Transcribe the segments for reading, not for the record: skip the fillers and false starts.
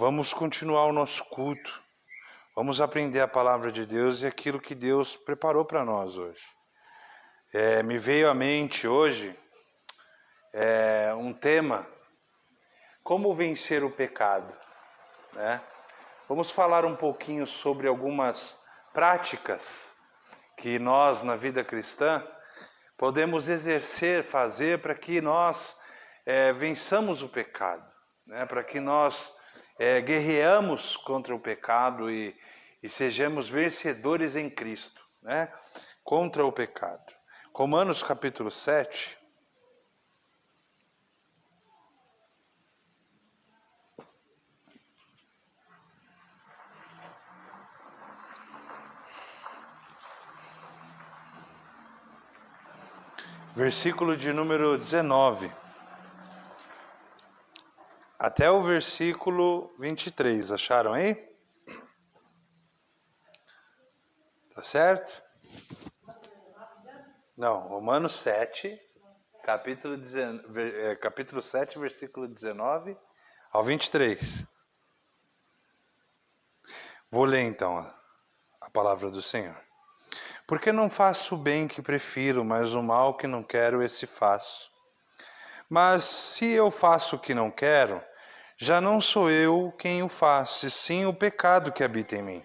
Vamos continuar o nosso culto. Vamos aprender a palavra de Deus e aquilo que Deus preparou para nós hoje. Me veio à mente hoje um tema: como vencer o pecado, né? Vamos falar um pouquinho sobre algumas práticas que nós, na vida cristã, podemos exercer, fazer para que nós vençamos o pecado, né? Para que nós guerreamos contra o pecado e sejamos vencedores em Cristo, né? Contra o pecado. Romanos capítulo 7. Versículo de número 19. Até o versículo 23. Acharam aí? Tá certo? Não, Romanos 7, capítulo 7, versículo 19 ao 23. Vou ler então a palavra do Senhor. Porque não faço o bem que prefiro, mas o mal que não quero, esse faço. Mas se eu faço o que não quero, já não sou eu quem o faz, e sim o pecado que habita em mim.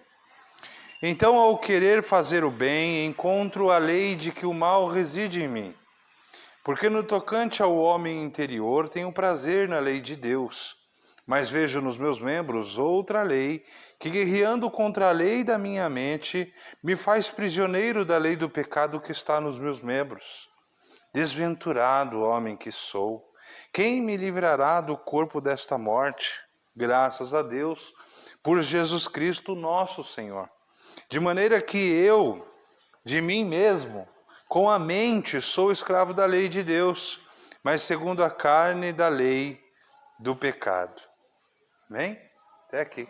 Então, ao querer fazer o bem, encontro a lei de que o mal reside em mim. Porque no tocante ao homem interior, tenho prazer na lei de Deus, mas vejo nos meus membros outra lei, que guerreando contra a lei da minha mente, me faz prisioneiro da lei do pecado que está nos meus membros. Desventurado homem que sou, quem me livrará do corpo desta morte? Graças a Deus, por Jesus Cristo nosso Senhor. De maneira que eu, de mim mesmo, com a mente sou escravo da lei de Deus, mas segundo a carne da lei do pecado. Amém? Até aqui.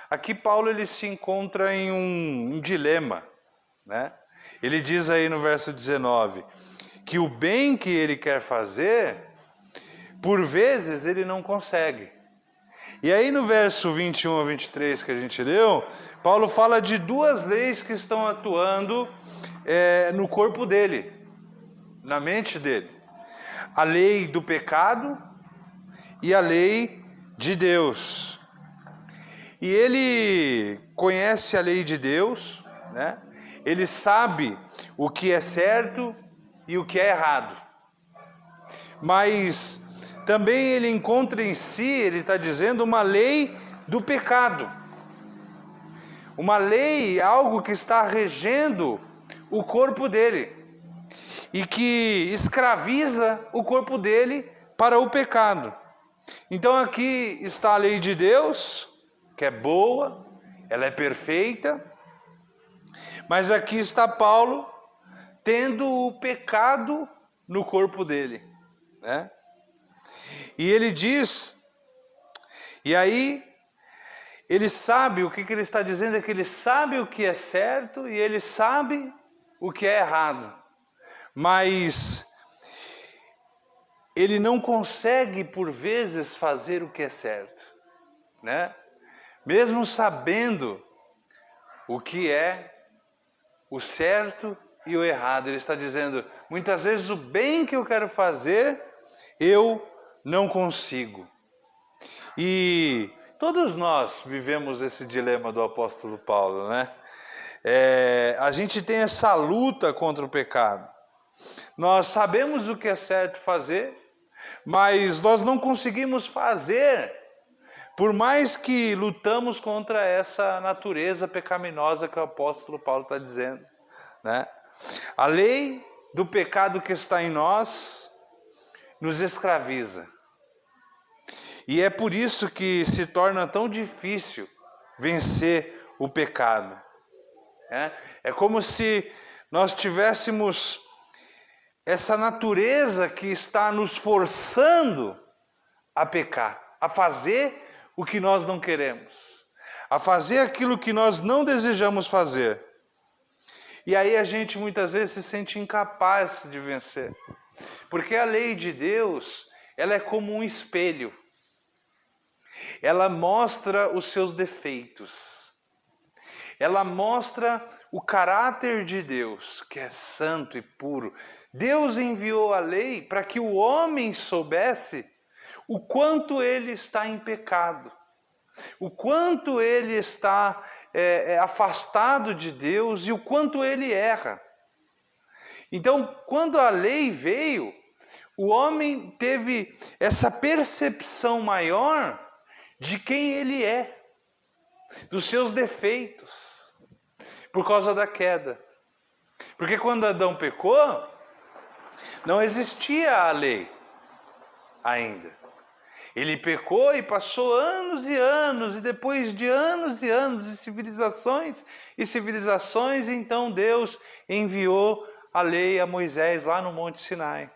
Aqui Paulo ele se encontra em um dilema, né? Ele diz aí no verso 19 que o bem que ele quer fazer, por vezes ele não consegue. E aí no verso 21 a 23 que a gente leu, Paulo fala de duas leis que estão atuando no corpo dele, na mente dele. A lei do pecado e a lei de Deus. E ele conhece a lei de Deus, né? Ele sabe o que é certo e o que é errado. Mas também ele encontra em si, ele está dizendo, uma lei do pecado. Uma lei, algo que está regendo o corpo dele. E que escraviza o corpo dele para o pecado. Então aqui está a lei de Deus, que é boa, ela é perfeita. Mas aqui está Paulo tendo o pecado no corpo dele, né? E ele diz, e aí ele sabe, o que ele está dizendo é que ele sabe o que é certo e ele sabe o que é errado. Mas ele não consegue por vezes fazer o que é certo, né? Mesmo sabendo o que é o certo e o errado. Ele está dizendo, muitas vezes o bem que eu quero fazer, eu não consigo. E todos nós vivemos esse dilema do apóstolo Paulo, né? A gente tem essa luta contra o pecado. Nós sabemos o que é certo fazer, mas nós não conseguimos fazer, por mais que lutamos contra essa natureza pecaminosa que o apóstolo Paulo está dizendo, né? A lei do pecado que está em nós nos escraviza. E é por isso que se torna tão difícil vencer o pecado. É como se nós tivéssemos essa natureza que está nos forçando a pecar, a fazer o que nós não queremos, a fazer aquilo que nós não desejamos fazer. E aí a gente muitas vezes se sente incapaz de vencer. Porque a lei de Deus, ela é como um espelho. ela mostra os seus defeitos. Ela mostra o caráter de Deus, que é santo e puro. Deus enviou a lei para que o homem soubesse o quanto ele está em pecado, o quanto ele está afastado de Deus e o quanto ele erra. Então, quando a lei veio, o homem teve essa percepção maior de quem ele é, dos seus defeitos, por causa da queda. Porque quando Adão pecou, não existia a lei ainda. Ele pecou e passou anos e anos, e depois de anos e anos, e civilizações, então Deus enviou a lei a Moisés lá no Monte Sinai.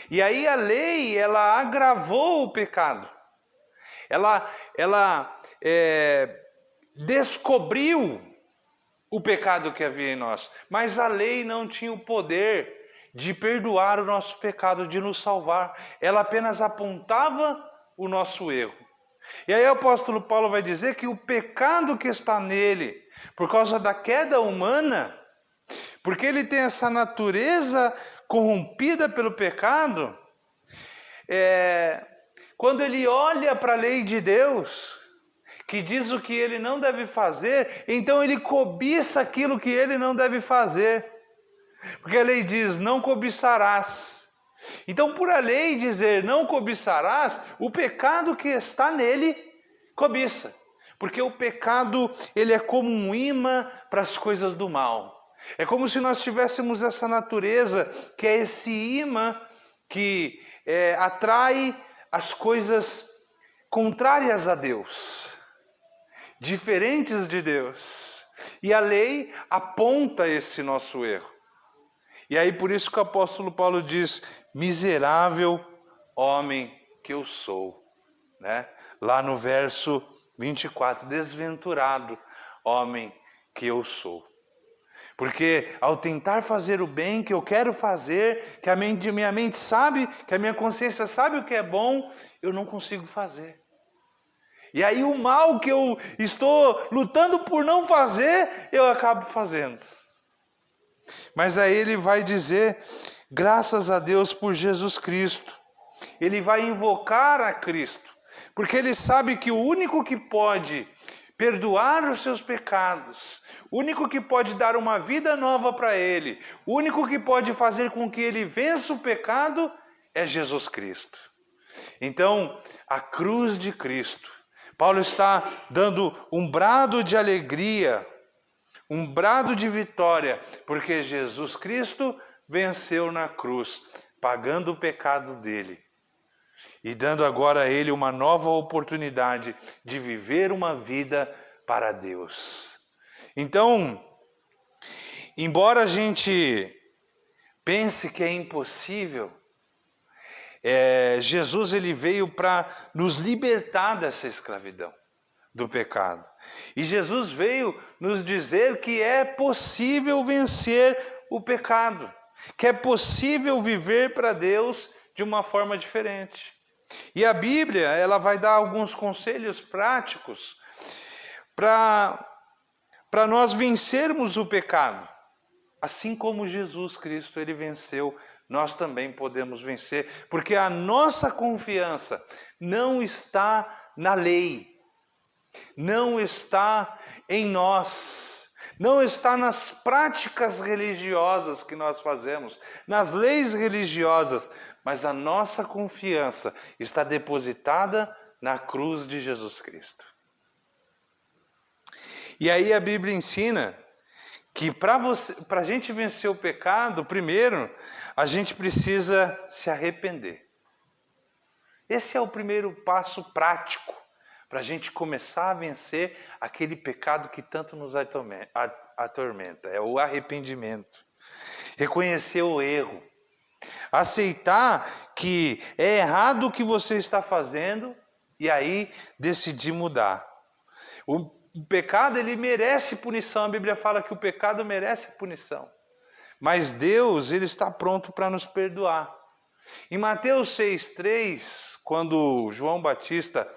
E aí a lei, ela agravou o pecado. Ela descobriu o pecado que havia em nós. Mas a lei não tinha o poder de perdoar o nosso pecado, de nos salvar. Ela apenas apontava o nosso erro. E aí o apóstolo Paulo vai dizer que o pecado que está nele, por causa da queda humana, porque ele tem essa natureza corrompida pelo pecado, quando ele olha para a lei de Deus, que diz o que ele não deve fazer, então ele cobiça aquilo que ele não deve fazer. Porque a lei diz, não cobiçarás. Então, por a lei dizer, não cobiçarás, o pecado que está nele, cobiça. Porque o pecado, ele é como um imã para as coisas do mal. É como se nós tivéssemos essa natureza, que é esse imã que atrai as coisas contrárias a Deus, diferentes de Deus. E a lei aponta esse nosso erro. E aí por isso que o apóstolo Paulo diz, miserável homem que eu sou. Né? Lá no verso 24, desventurado homem que eu sou. Porque ao tentar fazer o bem que eu quero fazer, que a minha mente sabe, que a minha consciência sabe o que é bom, eu não consigo fazer. E aí o mal que eu estou lutando por não fazer, eu acabo fazendo. Mas aí ele vai dizer, graças a Deus por Jesus Cristo. Ele vai invocar a Cristo, porque ele sabe que o único que pode perdoar os seus pecados, o único que pode dar uma vida nova para ele, o único que pode fazer com que ele vença o pecado é Jesus Cristo. Então, a cruz de Cristo. Paulo está dando um brado de alegria, um brado de vitória, porque Jesus Cristo venceu na cruz, pagando o pecado dele. E dando agora a ele uma nova oportunidade de viver uma vida para Deus. Então, embora a gente pense que é impossível, Jesus ele veio para nos libertar dessa escravidão do pecado. E Jesus veio nos dizer que é possível vencer o pecado, que é possível viver para Deus de uma forma diferente. E a Bíblia, ela vai dar alguns conselhos práticos para nós vencermos o pecado. Assim como Jesus Cristo, ele venceu, nós também podemos vencer, porque a nossa confiança não está na lei, não está em nós, não está nas práticas religiosas que nós fazemos, nas leis religiosas, mas a nossa confiança está depositada na cruz de Jesus Cristo. E aí a Bíblia ensina que para a gente vencer o pecado, primeiro, a gente precisa se arrepender. Esse é o primeiro passo prático para a gente começar a vencer aquele pecado que tanto nos atormenta. É o arrependimento. Reconhecer o erro. Aceitar que é errado o que você está fazendo e aí decidir mudar. O pecado, ele merece punição. A Bíblia fala que o pecado merece punição. Mas Deus, ele está pronto para nos perdoar. Em Mateus 6,3, quando João Batista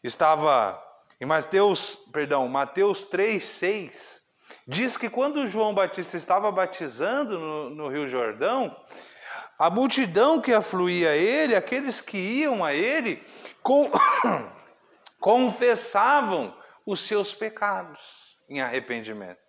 estava em Mateus 3:6, diz que quando João Batista estava batizando no Rio Jordão, a multidão que afluía a ele, aqueles que iam a ele, confessavam os seus pecados em arrependimento.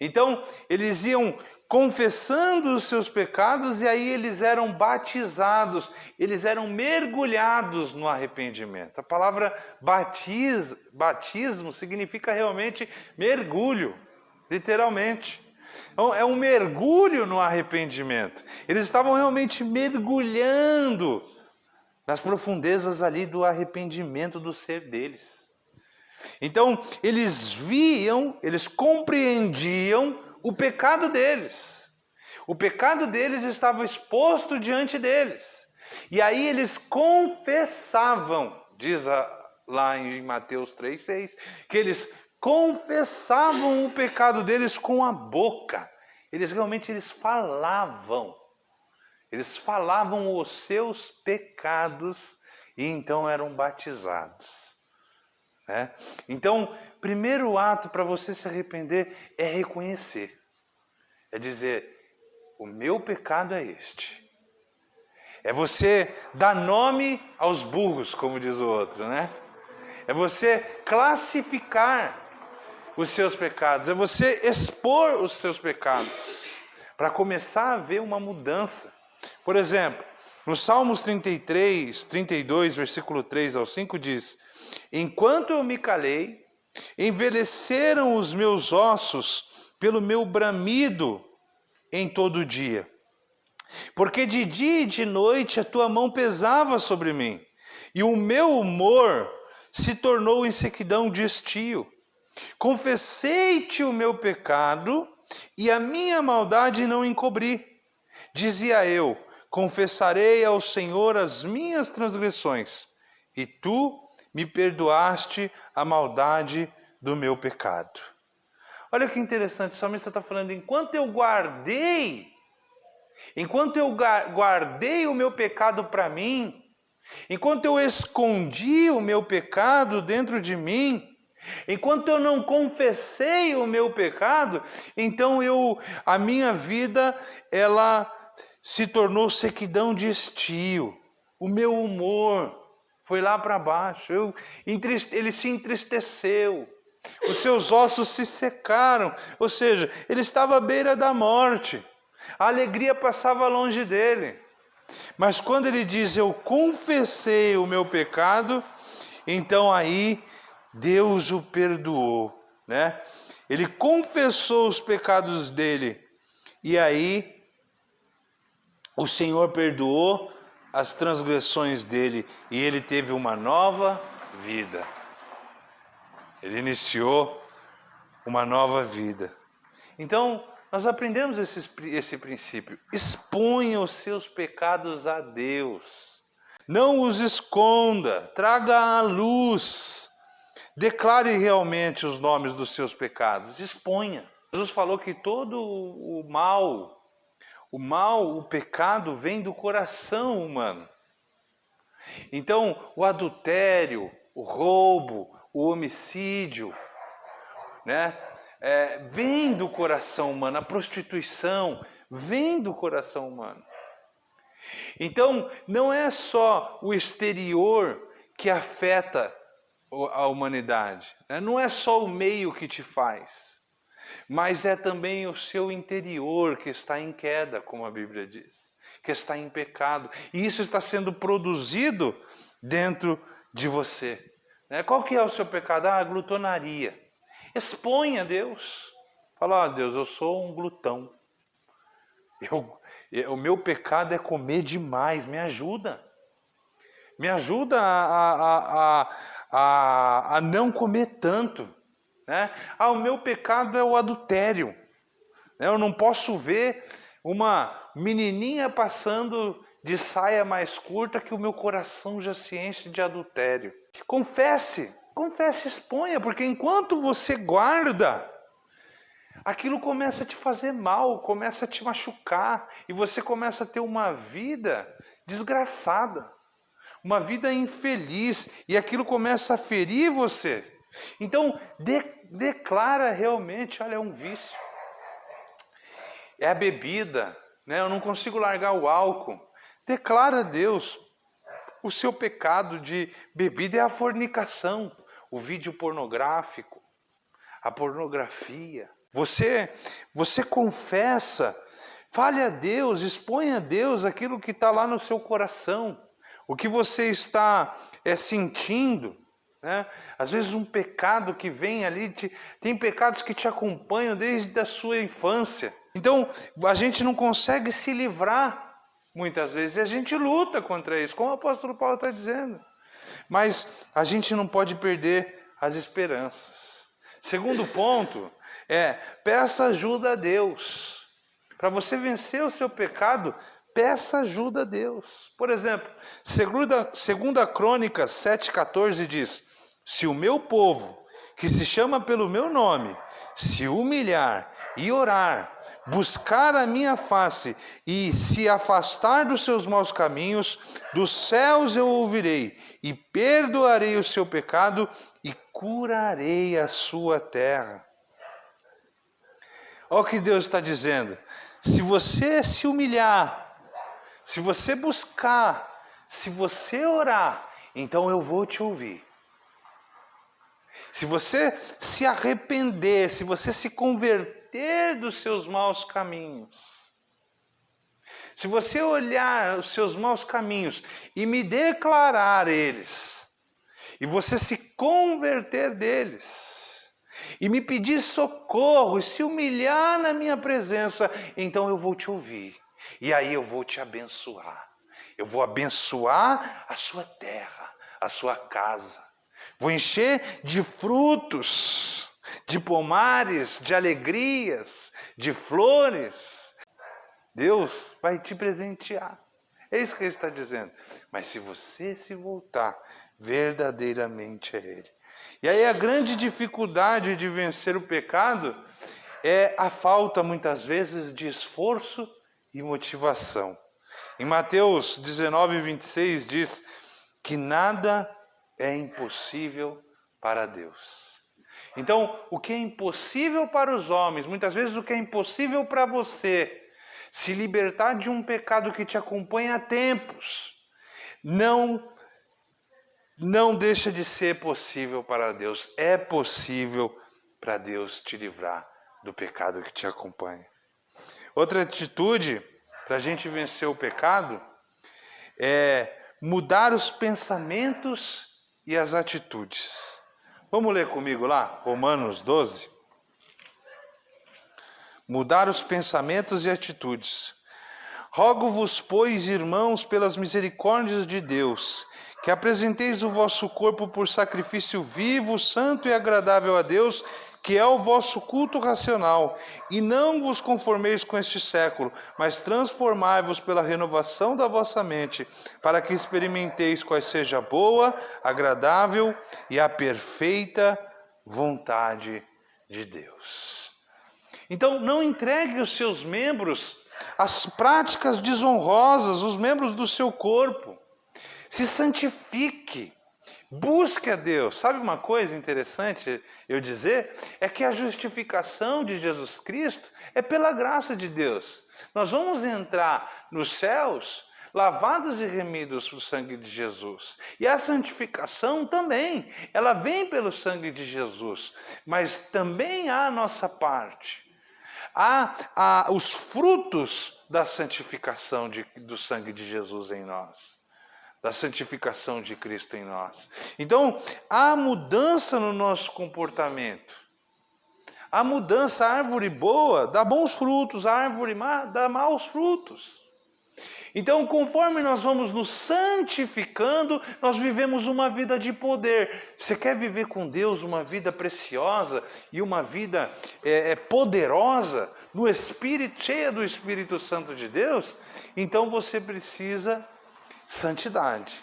Então, eles iam confessando os seus pecados e aí eles eram batizados, eles eram mergulhados no arrependimento. A palavra batismo significa realmente mergulho, literalmente. Então, é um mergulho no arrependimento. Eles estavam realmente mergulhando nas profundezas ali do arrependimento do ser deles. Então, eles viam, eles compreendiam o pecado deles. O pecado deles estava exposto diante deles. E aí eles confessavam, diz lá em Mateus 3:6, que eles confessavam o pecado deles com a boca. Eles falavam. Eles falavam os seus pecados e então eram batizados. Então, primeiro ato para você se arrepender é reconhecer. É dizer, o meu pecado é este. É você dar nome aos burros, como diz o outro, né? É você classificar os seus pecados. É você expor os seus pecados. Para começar a ver uma mudança. Por exemplo, no Salmos 32, versículo 3 ao 5 diz: enquanto eu me calei, envelheceram os meus ossos pelo meu bramido em todo dia. Porque de dia e de noite a tua mão pesava sobre mim, e o meu humor se tornou em sequidão de estio. Confessei-te o meu pecado, e a minha maldade não encobri. Dizia eu, confessarei ao Senhor as minhas transgressões, e tu me perdoaste a maldade do meu pecado. Olha que interessante, o salmista está falando, enquanto eu guardei o meu pecado para mim, enquanto eu escondi o meu pecado dentro de mim, enquanto eu não confessei o meu pecado, então a minha vida, ela se tornou sequidão de estio. O meu humor foi lá para baixo. Ele se entristeceu. Os seus ossos se secaram. Ou seja, ele estava à beira da morte. A alegria passava longe dele. Mas quando ele diz, eu confessei o meu pecado, então aí Deus o perdoou, né? Ele confessou os pecados dele. E aí o Senhor perdoou as transgressões dele e ele teve uma nova vida. Ele iniciou uma nova vida. Então, nós aprendemos esse princípio. Exponha os seus pecados a Deus. Não os esconda. Traga à luz. Declare realmente os nomes dos seus pecados. Exponha. Jesus falou que todo o pecado vem do coração humano. Então, o adultério, o roubo, o homicídio, né? Vem do coração humano. A prostituição vem do coração humano. Então, não é só o exterior que afeta a humanidade. Né? Não é só o meio que te faz. Mas é também o seu interior que está em queda, como a Bíblia diz. Que está em pecado. E isso está sendo produzido dentro de você. Qual que é o seu pecado? A glutonaria. Exponha a Deus. Fala, Deus, eu sou um glutão. O meu pecado é comer demais. Me ajuda. Me ajuda a não comer tanto. O meu pecado é o adultério. Eu não posso ver uma menininha passando de saia mais curta que o meu coração já se enche de adultério. Confesse, exponha, porque enquanto você guarda, aquilo começa a te fazer mal, começa a te machucar e você começa a ter uma vida desgraçada. uma vida infeliz, e aquilo começa a ferir você. Então, declara realmente, olha, é um vício. É a bebida, né? Eu não consigo largar o álcool. Declara a Deus. O seu pecado de bebida é a fornicação, o vídeo pornográfico, a pornografia. Você confessa, fale a Deus, expõe a Deus aquilo que está lá no seu coração, o que você está sentindo. Né? Às vezes um pecado que vem ali, tem pecados que te acompanham desde a sua infância. Então a gente não consegue se livrar muitas vezes, e a gente luta contra isso, como o apóstolo Paulo está dizendo. Mas a gente não pode perder as esperanças. Segundo ponto peça ajuda a Deus. Para você vencer o seu pecado, peça ajuda a Deus. Por exemplo, 2 Crônicas 7,14 diz: se o meu povo, que se chama pelo meu nome, se humilhar e orar, buscar a minha face e se afastar dos seus maus caminhos, dos céus eu ouvirei e perdoarei o seu pecado e curarei a sua terra. Olha o que Deus está dizendo. Se você se humilhar, se você buscar, se você orar, então eu vou te ouvir. Se você se arrepender, se você se converter dos seus maus caminhos, se você olhar os seus maus caminhos e me declarar eles, e você se converter deles, e me pedir socorro, e se humilhar na minha presença, então eu vou te ouvir, e aí eu vou te abençoar. Eu vou abençoar a sua terra, a sua casa. Vou encher de frutos, de pomares, de alegrias, de flores. Deus vai te presentear. É isso que ele está dizendo. Mas se você se voltar verdadeiramente a Ele. E aí a grande dificuldade de vencer o pecado é a falta, muitas vezes, de esforço e motivação. Em Mateus 19:26 diz que nada é impossível para Deus. Então, o que é impossível para os homens, muitas vezes o que é impossível para você, se libertar de um pecado que te acompanha há tempos, não deixa de ser possível para Deus. É possível para Deus te livrar do pecado que te acompanha. Outra atitude para a gente vencer o pecado é mudar os pensamentos e as atitudes. Vamos ler comigo lá, Romanos 12. Mudar os pensamentos e atitudes. Rogo-vos, pois, irmãos, pelas misericórdias de Deus, que apresenteis o vosso corpo por sacrifício vivo, santo e agradável a Deus, que é o vosso culto racional, e não vos conformeis com este século, mas transformai-vos pela renovação da vossa mente, para que experimenteis qual seja a boa, agradável e a perfeita vontade de Deus. Então, não entregue os seus membros às práticas desonrosas, os membros do seu corpo. Se santifique. Busque a Deus. Sabe uma coisa interessante eu dizer? É que a justificação de Jesus Cristo é pela graça de Deus. Nós vamos entrar nos céus lavados e remidos pelo sangue de Jesus. E a santificação também, ela vem pelo sangue de Jesus. Mas também há a nossa parte. Há os frutos da santificação do sangue de Jesus em nós. Da santificação de Cristo em nós. Então, há mudança no nosso comportamento. Há mudança, a árvore boa dá bons frutos, a árvore má dá maus frutos. Então, conforme nós vamos nos santificando, nós vivemos uma vida de poder. Você quer viver com Deus uma vida preciosa e uma vida poderosa, no Espírito, cheia do Espírito Santo de Deus? Então você precisa santidade.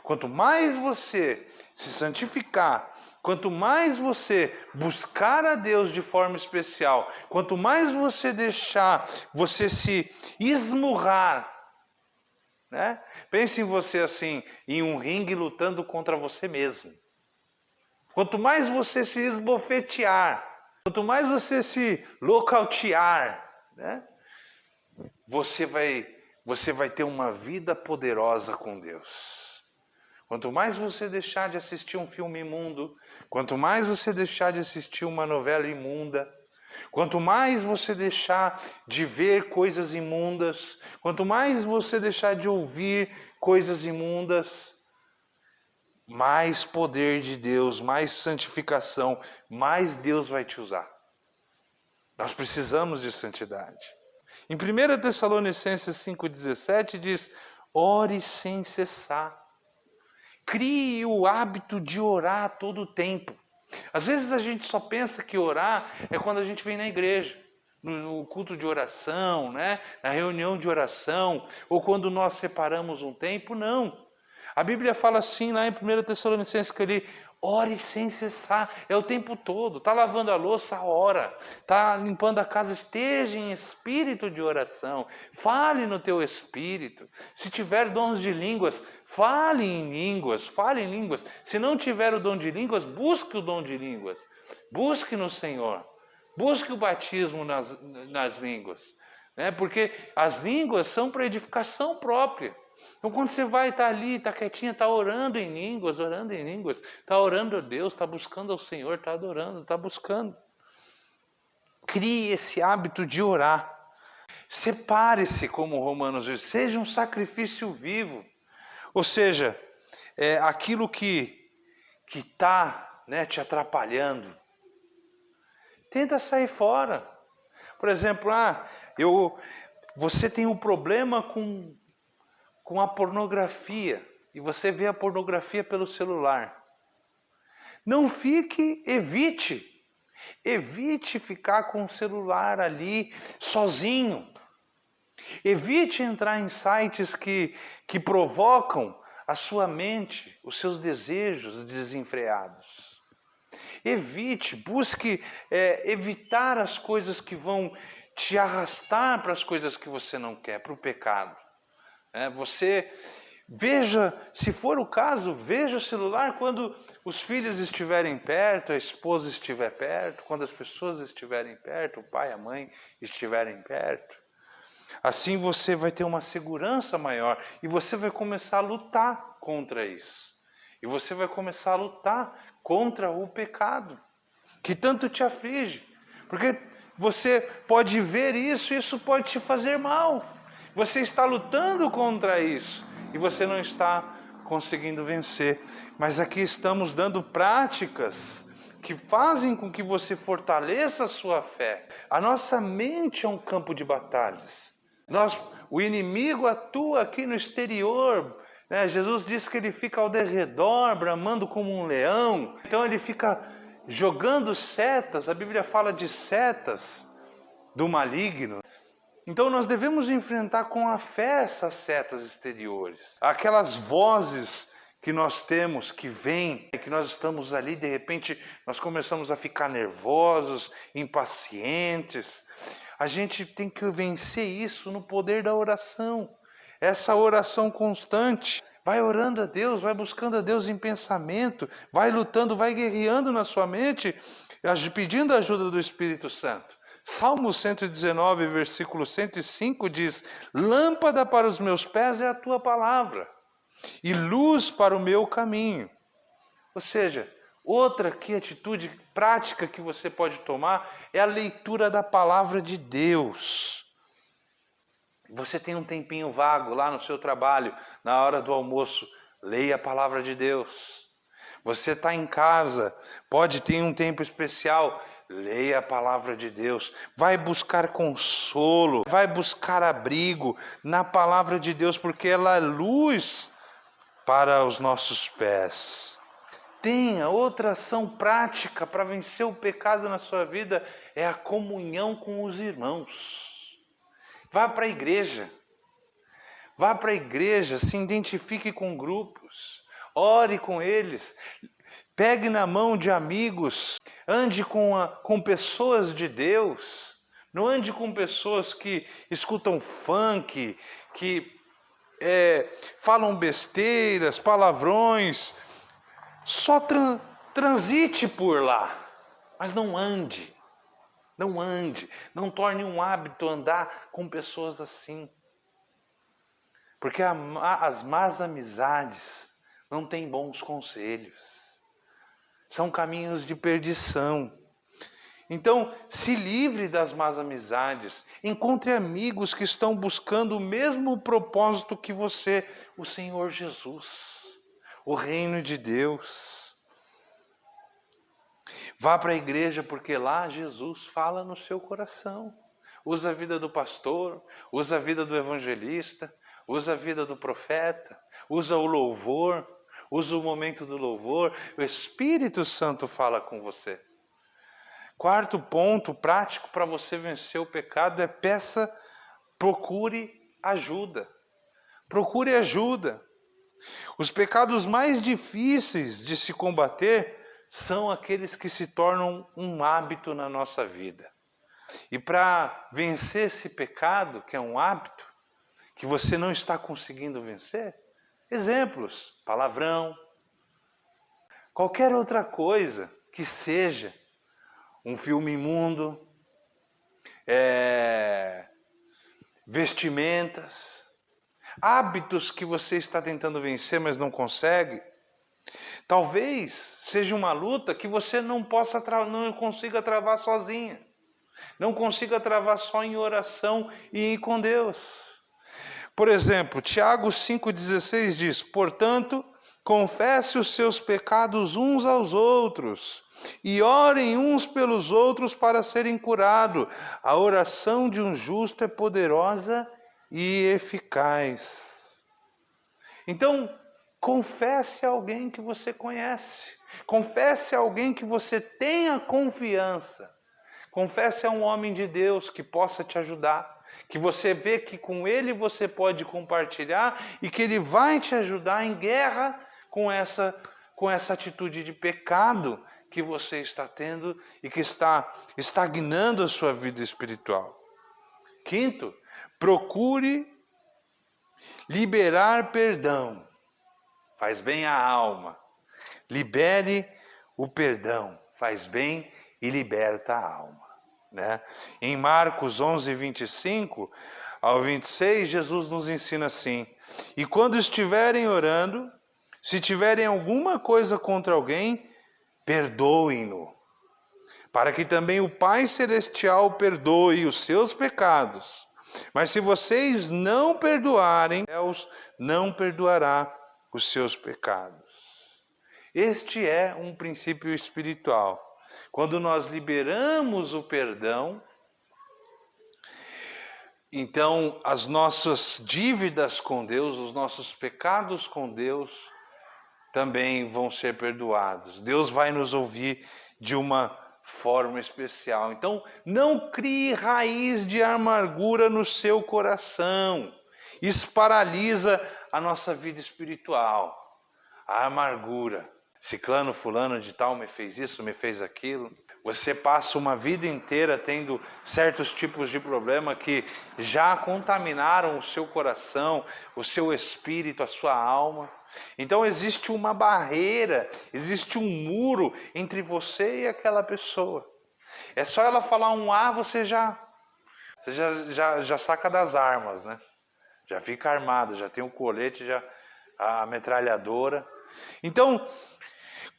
Quanto mais você se santificar, quanto mais você buscar a Deus de forma especial, quanto mais você deixar você se esmurrar né? Pense em você assim, em um ringue lutando contra você mesmo. Quanto mais você se esbofetear, quanto mais você se nocautear, né? Você vai ter uma vida poderosa com Deus. Quanto mais você deixar de assistir um filme imundo, quanto mais você deixar de assistir uma novela imunda, quanto mais você deixar de ver coisas imundas, quanto mais você deixar de ouvir coisas imundas, mais poder de Deus, mais santificação, mais Deus vai te usar. Nós precisamos de santidade. Em 1 Tessalonicenses 5,17 diz: ore sem cessar. Crie o hábito de orar a todo tempo. Às vezes a gente só pensa que orar é quando a gente vem na igreja, no culto de oração, né? Na reunião de oração, ou quando nós separamos um tempo. Não. A Bíblia fala assim lá em 1 Tessalonicenses que ele ore sem cessar, é o tempo todo. Está lavando a louça, ora. Está limpando a casa, esteja em espírito de oração. Fale no teu espírito. Se tiver dons de línguas, fale em línguas, fale em línguas. Se não tiver o dom de línguas, busque o dom de línguas. Busque no Senhor. Busque o batismo nas línguas. Né? Porque as línguas são para edificação própria. Então quando você vai estar ali, está quietinho, está orando em línguas, está orando a Deus, está buscando ao Senhor, está adorando, está buscando. Crie esse hábito de orar. Separe-se, como Romanos diz, seja um sacrifício vivo. Ou seja, aquilo que está, né, te atrapalhando, tenta sair fora. Por exemplo, você tem um problema com a pornografia e você vê a pornografia pelo celular. Não evite ficar com o celular ali sozinho. Evite entrar em sites que provocam a sua mente, os seus desejos desenfreados. Busque evitar as coisas que vão te arrastar para as coisas que você não quer, para o pecado. Você veja, se for o caso, veja o celular quando os filhos estiverem perto, a esposa estiver perto, quando as pessoas estiverem perto, o pai, a mãe estiverem perto. Assim você vai ter uma segurança maior e você vai começar a lutar contra isso. E você vai começar a lutar contra o pecado, que tanto te aflige. Porque você pode ver isso, isso pode te fazer mal. Você está lutando contra isso e você não está conseguindo vencer. Mas aqui estamos dando práticas que fazem com que você fortaleça a sua fé. A nossa mente é um campo de batalhas. O inimigo atua aqui no exterior. Né? Jesus disse que ele fica ao derredor, bramando como um leão. Então ele fica jogando setas. A Bíblia fala de setas do maligno. Então nós devemos enfrentar com a fé essas setas exteriores. Aquelas vozes que nós temos, que vêm, que nós estamos ali, de repente nós começamos a ficar nervosos, impacientes. A gente tem que vencer isso no poder da oração. Essa oração constante. Vai orando a Deus, vai buscando a Deus em pensamento, vai lutando, vai guerreando na sua mente, pedindo a ajuda do Espírito Santo. Salmo 119, versículo 105 diz: lâmpada para os meus pés é a tua palavra, e luz para o meu caminho. Ou seja, outra atitude prática que você pode tomar é a leitura da palavra de Deus. Você tem um tempinho vago lá no seu trabalho, na hora do almoço, leia a palavra de Deus. Você está em casa, pode ter um tempo especial, leia a palavra de Deus, vai buscar consolo, vai buscar abrigo na palavra de Deus, porque ela é luz para os nossos pés. Tenha outra ação prática para vencer o pecado na sua vida, é a comunhão com os irmãos. Vá para a igreja, se identifique com grupos, ore com eles, pegue na mão de amigos, ande com pessoas de Deus, não ande com pessoas que escutam funk, que falam besteiras, palavrões. Só transite por lá, mas não ande. Não ande, não torne um hábito andar com pessoas assim. Porque as más amizades não têm bons conselhos. São caminhos de perdição. Então, se livre das más amizades. Encontre amigos que estão buscando o mesmo propósito que você, o Senhor Jesus, o reino de Deus. Vá para a igreja porque lá Jesus fala no seu coração. Usa a vida do pastor, usa a vida do evangelista, usa a vida do profeta, usa o louvor, usa o momento do louvor. O Espírito Santo fala com você. Quarto ponto prático para você vencer o pecado é procure ajuda. Procure ajuda. Os pecados mais difíceis de se combater são aqueles que se tornam um hábito na nossa vida. E para vencer esse pecado, que é um hábito, que você não está conseguindo vencer, exemplos, palavrão, qualquer outra coisa que seja, um filme imundo, vestimentas, hábitos que você está tentando vencer, mas não consegue. Talvez seja uma luta que você não consiga travar sozinha. Não consiga travar só em oração e com Deus. Por exemplo, Tiago 5,16 diz: portanto, confesse os seus pecados uns aos outros e orem uns pelos outros para serem curados. A oração de um justo é poderosa e eficaz. Então, confesse a alguém que você conhece. Confesse a alguém que você tenha confiança. Confesse a um homem de Deus que possa te ajudar. Que você vê que com ele você pode compartilhar e que ele vai te ajudar em guerra com essa atitude de pecado que você está tendo e que está estagnando a sua vida espiritual. Quinto, procure liberar perdão. Faz bem à alma. Libere o perdão. Faz bem e liberta a alma. Né? Em Marcos 11, 25 ao 26, Jesus nos ensina assim: e quando estiverem orando, se tiverem alguma coisa contra alguém, perdoem-no, para que também o Pai Celestial perdoe os seus pecados. Mas se vocês não perdoarem, Deus não perdoará os seus pecados. Este é um princípio espiritual. Quando nós liberamos o perdão, então as nossas dívidas com Deus, os nossos pecados com Deus, também vão ser perdoados. Deus vai nos ouvir de uma forma especial. Então, não crie raiz de amargura no seu coração. Isso paralisa a nossa vida espiritual. A amargura. Ciclano, fulano de tal me fez isso, me fez aquilo. Você passa uma vida inteira tendo certos tipos de problema que já contaminaram o seu coração, o seu espírito, a sua alma. Então existe uma barreira, existe um muro entre você e aquela pessoa. É só ela falar um A, você já saca das armas, né? Já fica armado, já tem o colete, já a metralhadora. Então,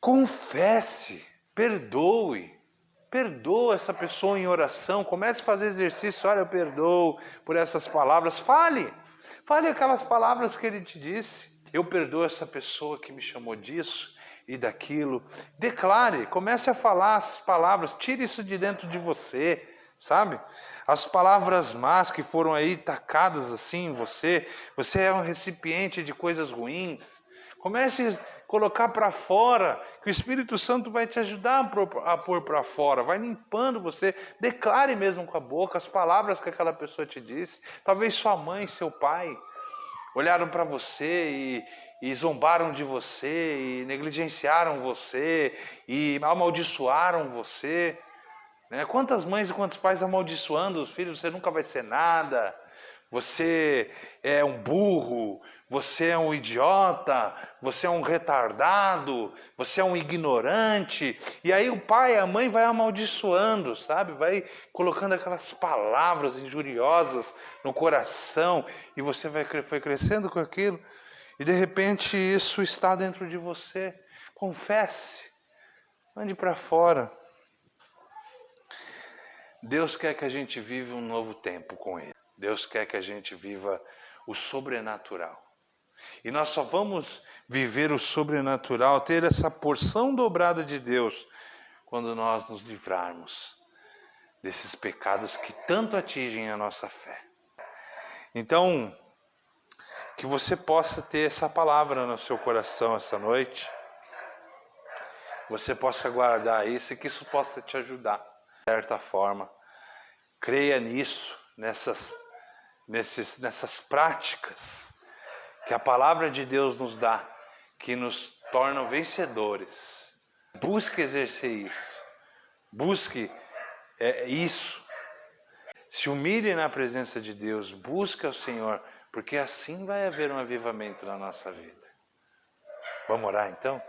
confesse, perdoa essa pessoa em oração, comece a fazer exercício. Olha, eu perdoo por essas palavras. Fale aquelas palavras que ele te disse. Eu perdoo essa pessoa que me chamou disso e daquilo. Declare, comece a falar as palavras, tire isso de dentro de você, sabe? As palavras más que foram aí tacadas assim em você. Você é um recipiente de coisas ruins. Comece a colocar para fora, que o Espírito Santo vai te ajudar a pôr para fora, vai limpando você. Declare mesmo com a boca as palavras que aquela pessoa te disse. Talvez sua mãe, seu pai olharam para você e zombaram de você, e negligenciaram você, e amaldiçoaram você. Né? Quantas mães e quantos pais amaldiçoando os filhos, você nunca vai ser nada. você é um burro, você é um idiota, você é um retardado, você é um ignorante. E aí o pai e a mãe vai amaldiçoando, sabe? Vai colocando aquelas palavras injuriosas no coração e você foi crescendo com aquilo e de repente isso está dentro de você. Confesse, mande para fora. Deus quer que a gente viva um novo tempo com Ele. Deus quer que a gente viva o sobrenatural. E nós só vamos viver o sobrenatural, ter essa porção dobrada de Deus, quando nós nos livrarmos desses pecados que tanto atingem a nossa fé. Então, que você possa ter essa palavra no seu coração essa noite, você possa guardar isso e que isso possa te ajudar, de certa forma. Creia nisso, nessas práticas que a palavra de Deus nos dá, que nos tornam vencedores. Busque exercer isso. Busque isso. Se humilhe na presença de Deus. Busque ao Senhor, porque assim vai haver um avivamento na nossa vida. Vamos orar então?